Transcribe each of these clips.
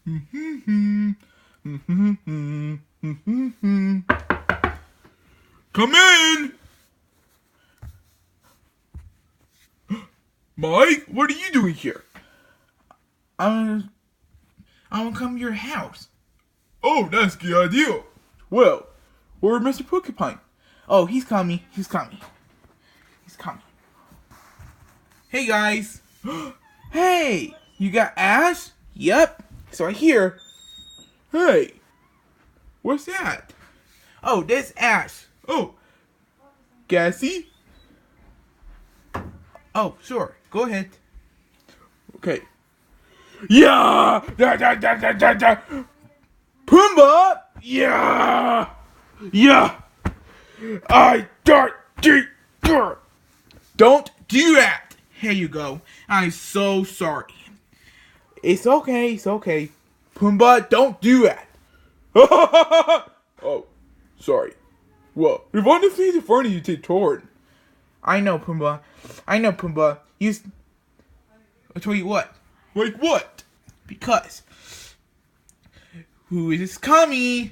Come in! Mike, what are you doing here? I want to come to your house. Oh, that's a good idea. Well, where's Mr. Porcupine? Oh, he's coming. He's coming. He's coming. Hey, guys. Hey, you got Ash? Yep. It's right here. Hey, what's that? Oh, that's Ash. Oh, Gassy? Oh, sure. Go ahead. Okay. Yeah! Da, da, da, da, da, da. Pumbaa! Yeah! Yeah! I don't do. Don't do that. Here you go. I'm so sorry. It's okay, it's okay. Pumbaa, don't do that. Oh, sorry. Well, if one of these is funny, you take torn. I know, Pumbaa. I know, Pumbaa. I'll tell you what. Like what? Because. Who is this coming?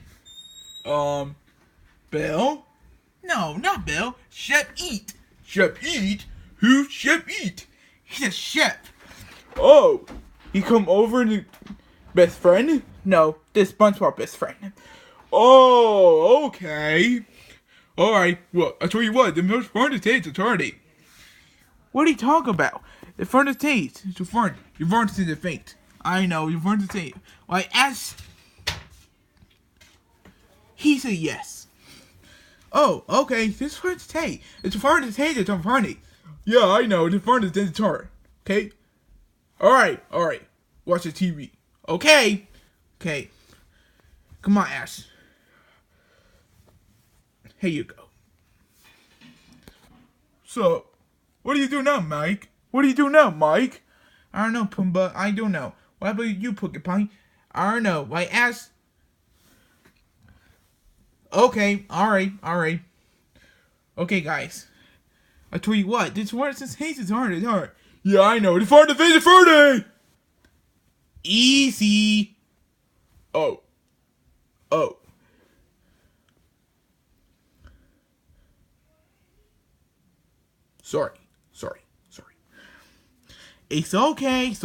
Belle? No, not Bill. Chef Eat. Chef Eat? Who's Chef Eat? He's a chef. Oh, he come over and best friend? No, this SpongeBob best friend. Oh, okay. Alright, well, I tell you what, the most fun to taste eternity. What are you talking about? The fun to taste. It's too fun. You're born to see the fate. I know, you're born to taste. Why, ask. He said yes. Oh, okay. This is fun to taste. It's fun to taste. It's funny. Yeah, I know, it's fun to taste eternity. Okay? Alright. Watch the TV. Okay. Come on, Ash. Here you go. So, what do you do now, Mike? What do you do now, Mike? I don't know, Pumbaa. I don't know. What about you, Porcupine? I don't know. Why, Ash? Okay, alright. Okay, guys. I tell you what, this one since haste is hard. Yeah, I know, it's fun to taste eternity! Easy. Oh. Sorry. It's okay.